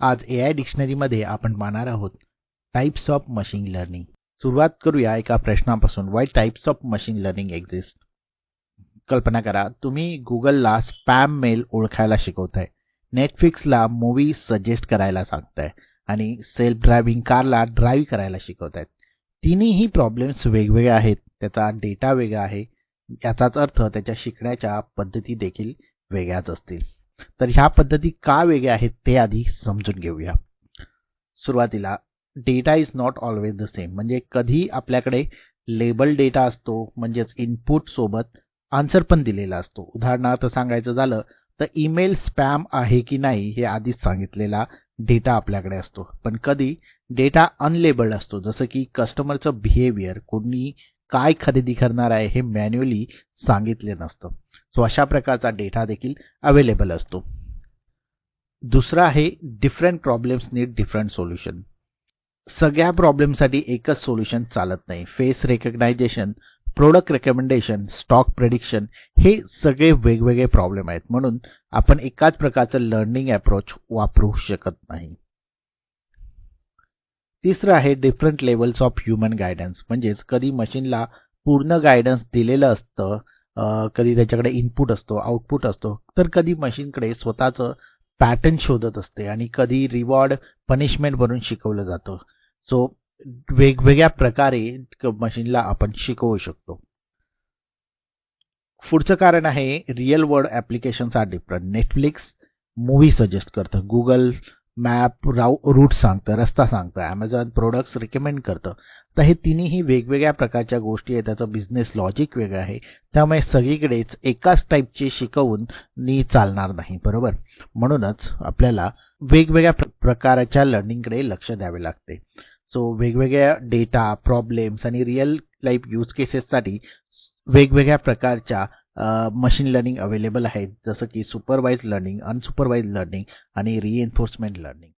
आज AI डिक्शनरीमध्ये आपण पाहणार आहोत टाइप्स ऑफ मशीन लर्निंग. सुरुवात करूया एका प्रश्नापासून. Why types of machine learning exist? कल्पना करा, तुम्ही गुगलला स्पॅम मेल ओळखायला शिकवताय, नेटफ्लिक्सला मूवी सजेस्ट करायला सांगताय आणि सेल्फ ड्रायव्हिंग कारला ड्राईव्ह करायला शिकवतायत. तिन्हीही प्रॉब्लेम्स वेगवेगळे आहेत, त्याचा डेटा वेगळा आहे, याचाच अर्थ त्याच्या शिकण्याच्या पद्धती देखील वेगळ्याच असतील. तर ह्या पद्धती का वेगळ्या आहेत ते आधी समजून घेऊया. सुरुवातीला data is not always the same, म्हणजे कधी आपल्याकडे लेबल डेटा असतो, म्हणजेच इनपुट सोबत आन्सर पण दिलेला असतो. उदाहरणार्थ सांगायचं झालं तर ईमेल स्पॅम आहे की नाही हे आधीच सांगितलेला डेटा आपल्याकडे असतो. पण कधी डेटा अनलेबल्ड असतो, जसं की कस्टमरचं बिहेवियर, कोणी काय खरेदी करणार आहे हे मॅन्युअली सांगितले नसतं. सो अशा प्रकारचा डेटा देखील अवेलेबल असतो. दुसरा आहे different problems need different solution. सगळ्या प्रॉब्लेमसाठी एकच सोल्युशन चालत नाही. Face recognition, product recommendation, stock prediction हे सगळे वेगवेगळे प्रॉब्लेम आहेत, म्हणून आपण एकाच प्रकारचं लर्निंग अप्रोच वापरू शकत नाही. तिसरं आहे different levels of human guidance, म्हणजेच कधी मशीनला पूर्ण गायडन्स दिलेलं असतं, कधी त्याच्याकडे इनपुट असतो, आउटपुट असतो, तर कधी मशीनकडे स्वतःचं पॅटर्न शोधत असते आणि कधी रिवॉर्ड पनिशमेंट बनून शिकवलं जातं. सो वेगवेगळ्या प्रकारे मशीनला आपण शिकवू शकतो. पुढचं कारण आहे real world applications are different. Netflix movie suggest करतं, गुगल मॅप रूट सांगतं, रस्ता सांगतं, ॲमेझॉन प्रोडक्ट्स रिकमेंड करतं. तर हे तिन्हीही वेगवेगळ्या प्रकारच्या गोष्टी आहेत, त्याचं बिझनेस लॉजिक वेगळं आहे, त्यामुळे सगळीकडेच एकाच टाईपचे शिकवून चालणार नाही, बरोबर. म्हणूनच आपल्याला वेगवेगळ्या प्रकारच्या लर्निंगकडे लक्ष द्यावे लागते. सो वेगवेगळ्या डेटा, प्रॉब्लेम्स आणि रिअल लाईफ यूज केसेससाठी वेगवेगळ्या प्रकारच्या मशीन लर्निंग अवेलेबल आहेत, जसं की सुपरवाइज लर्निंग, अनसुपरवाइज लर्निंग आणि रिएन्फोर्समेंट लर्निंग.